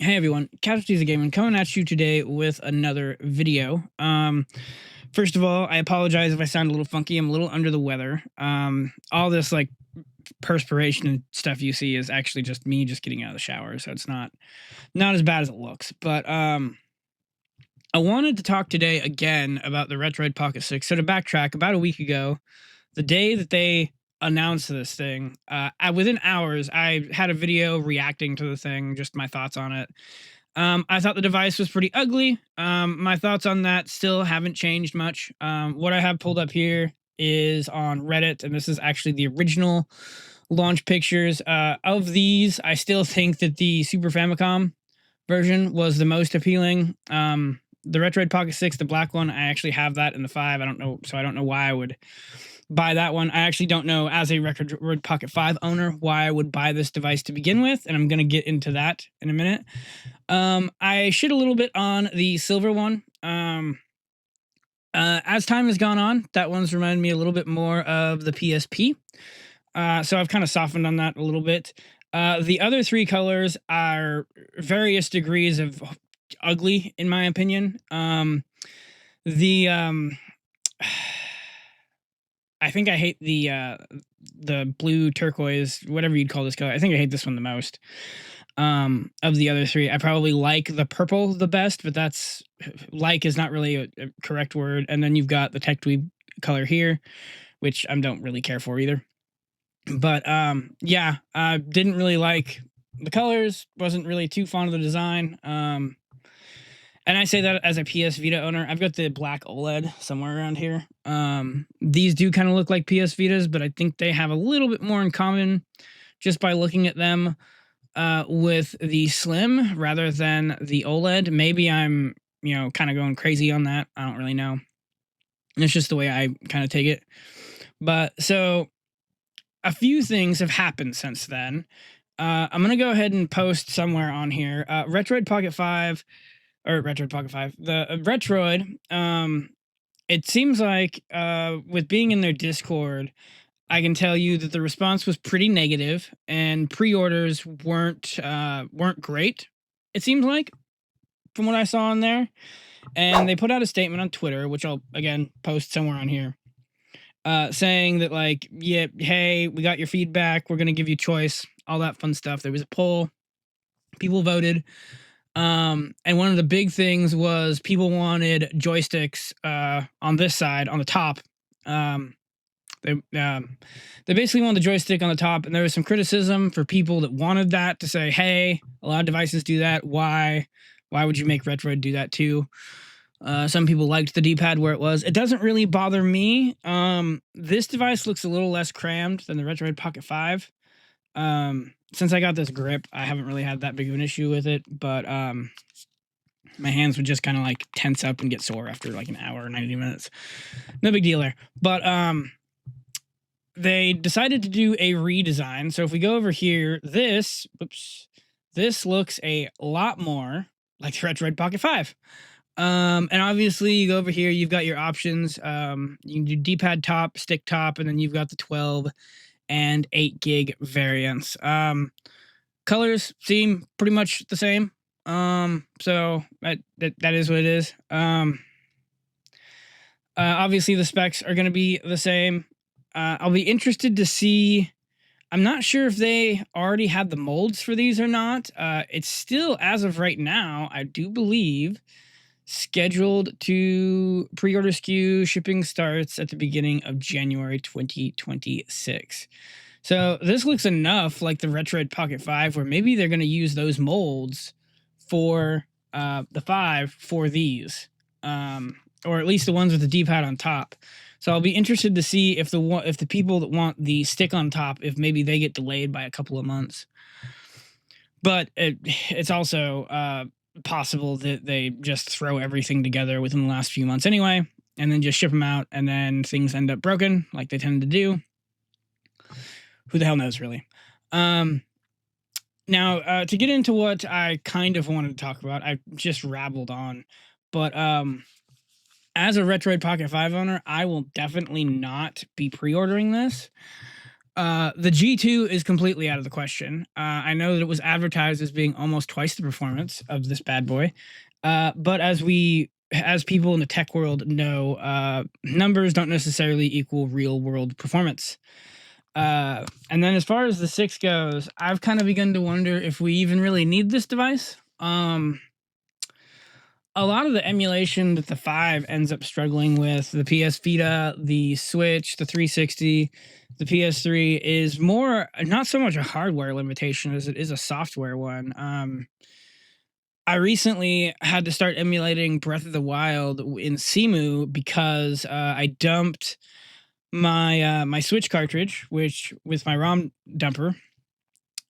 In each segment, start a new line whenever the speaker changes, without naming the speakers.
Hey everyone, Casualties of Gaming coming at you today with another video. First of all, I apologize if I sound a little funky. I'm a little under the weather. All this like perspiration and stuff you see is actually just me just getting out of the shower, so it's not as bad as it looks. But I wanted to talk today again about the Retroid Pocket 6. So to backtrack, about a week ago, the day that they announced this thing, within hours, I had a video reacting to the thing, just my thoughts on it. I thought the device was pretty ugly. My thoughts on that still haven't changed much. What I have pulled up here is on Reddit, and this is actually the original launch pictures. Of these, I still think that the Super Famicom version was the most appealing. The Retroid Pocket 6, the black one, I actually have that in the 5. I don't know why I would buy that one. I actually don't know, as a Retroid Pocket 5 owner, why I would buy this device to begin with, and I'm going to get into that in a minute. I shit a little bit on the silver one. As time has gone on, that one's reminded me a little bit more of the PSP. So I've kind of softened on that a little bit. The other three colors are various degrees of ugly, in my opinion. I think I hate the blue turquoise, whatever you'd call this color. I think I hate this one the most. Of the other three, I probably like the purple the best, but that's like is not really a correct word. And then you've got the Tech Dweeb color here, which I don't really care for either. But yeah, I didn't really like the colors. Wasn't really too fond of the design. And I say that as a PS Vita owner. I've got the black OLED somewhere around here. These do kind of look like PS Vitas, but I think they have a little bit more in common just by looking at them with the Slim rather than the OLED. Maybe I'm, kind of going crazy on that. I don't really know. It's just the way I kind of take it. But so a few things have happened since then. I'm going to go ahead and post somewhere on here. Retroid Pocket 5, or Retroid Pocket 5, the Retroid, it seems like with being in their Discord, I can tell you that the response was pretty negative, and pre-orders weren't great. It seems like, from what I saw in there, and they put out a statement on Twitter, which I'll again post somewhere on here, saying that like, yeah, hey, we got your feedback. We're gonna give you choice, all that fun stuff. There was a poll, people voted, and one of the big things was people wanted joysticks on this side, on the top. They basically wanted the joystick on the top, and there was some criticism for people that wanted that to say, hey, a lot of devices do that. Why would you make Retroid do that too? Some people liked the D-pad where it was. It doesn't really bother me. This device looks a little less crammed than the Retroid Pocket 5. Since I got this grip, I haven't really had that big of an issue with it, but my hands would just kind of like tense up and get sore after like an hour, 90 minutes. No big deal there. But they decided to do a redesign. So if we go over here, this looks a lot more like the Retroid Pocket 5. And obviously you go over here, you've got your options. You can do D-pad top, stick top, and then you've got the 12 and 8 gig variants. Colors seem pretty much the same. So that is what it is. Obviously the specs are going to be the same. I'll be interested to see. I'm not sure if they already had the molds for these or not. It's still, as of right now, I do believe, scheduled to pre-order SKU shipping starts at the beginning of January 2026. So this looks enough like the Retroid Pocket 5 where maybe they're going to use those molds for the 5 for these, or at least the ones with the D-pad on top. So I'll be interested to see if the people that want the stick on top, if maybe they get delayed by a couple of months. But it's also possible that they just throw everything together within the last few months anyway, and then just ship them out, and then things end up broken like they tend to do. Who the hell knows, really? Now, to get into what I kind of wanted to talk about, I just rabbled on, but as a Retroid Pocket 5 owner, I will definitely not be pre-ordering this. The G2 is completely out of the question. I know that it was advertised as being almost twice the performance of this bad boy. But as people in the tech world know, numbers don't necessarily equal real world performance. And then as far as the 6 goes, I've kind of begun to wonder if we even really need this device. A lot of the emulation that the 5 ends up struggling with, the PS Vita, the Switch, the 360, the PS3, is more not so much a hardware limitation as it is a software one. I recently had to start emulating Breath of the Wild in Cemu because I dumped my Switch cartridge, which with my ROM dumper,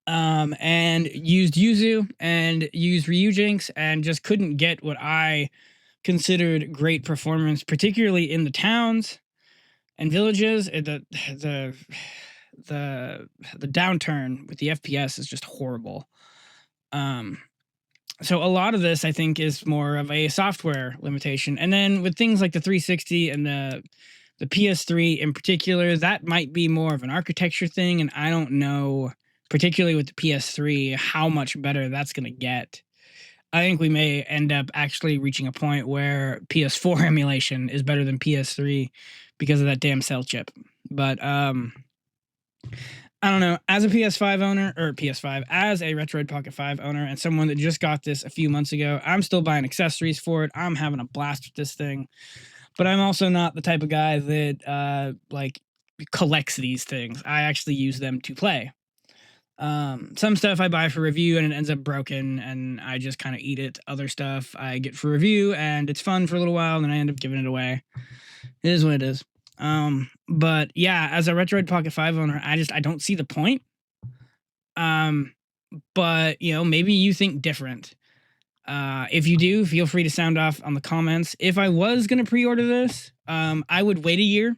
and used Yuzu and used Ryujinx and just couldn't get what I considered great performance, particularly in the towns and villages. The downturn with the FPS is just horrible. So a lot of this, I think, is more of a software limitation. And then with things like the 360 and the PS3 in particular, that might be more of an architecture thing. And I don't know, particularly with the PS3, how much better that's going to get. I think we may end up actually reaching a point where PS4 emulation is better than PS3 because of that damn cell chip. But I don't know. As a PS5 owner, or PS5, as a Retroid Pocket 5 owner, and someone that just got this a few months ago, I'm still buying accessories for it. I'm having a blast with this thing. But I'm also not the type of guy that like collects these things. I actually use them to play. Some stuff I buy for review and it ends up broken and I just kind of eat it. Other stuff I get for review and it's fun for a little while and then I end up giving it away. It is what it is. But yeah, as a Retroid Pocket 5 owner, I don't see the point. But you know, maybe you think different. If you do, feel free to sound off on the comments. If I was going to pre-order this, I would wait a year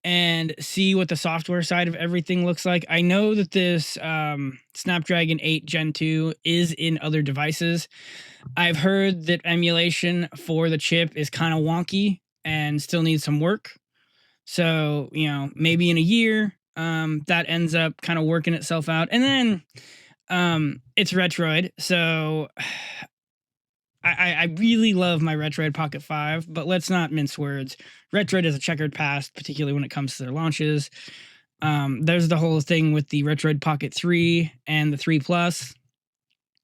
and see what the software side of everything looks like. I know that this Snapdragon 8 Gen 2 is in other devices. I've heard that emulation for the chip is kind of wonky and still needs some work. So, you know, maybe in a year, that ends up kind of working itself out. And then it's Retroid, so I really love my Retroid Pocket 5, but let's not mince words. Retroid is a checkered past, particularly when it comes to their launches. There's the whole thing with the Retroid Pocket 3 and the 3 Plus.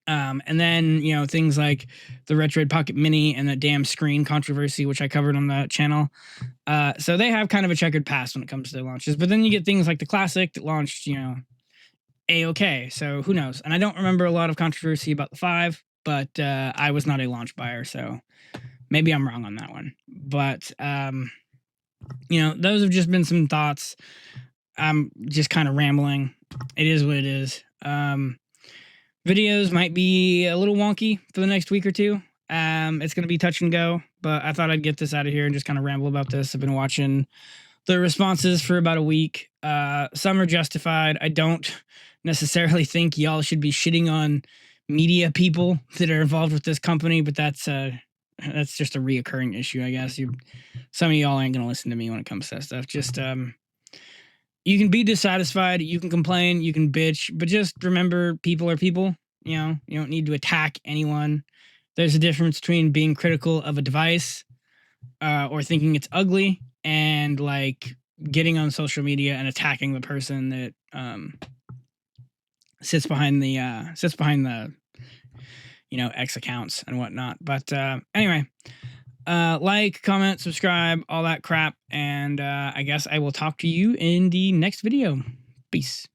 And then, you know, things like the Retroid Pocket Mini and the damn screen controversy, which I covered on the channel. So they have kind of a checkered past when it comes to their launches. But then you get things like the Classic that launched, you know, A-okay. So who knows? And I don't remember a lot of controversy about the 5, but I was not a launch buyer, so maybe I'm wrong on that one. But, you know, those have just been some thoughts. I'm just kind of rambling. It is what it is. Videos might be a little wonky for the next week or two. It's going to be touch and go, but I thought I'd get this out of here and just kind of ramble about this. I've been watching the responses for about a week. Some are justified. I don't necessarily think y'all should be shitting on media people that are involved with this company, but that's just a reoccurring issue, I guess. Some of y'all ain't gonna listen to me when it comes to that stuff. Just you can be dissatisfied, you can complain, you can bitch, but just remember, people are people. You know, you don't need to attack anyone. There's a difference between being critical of a device or thinking it's ugly and like getting on social media and attacking the person that sits behind the you know, X accounts and whatnot. But anyway, like, comment, subscribe, all that crap, and I guess I will talk to you in the next video. Peace.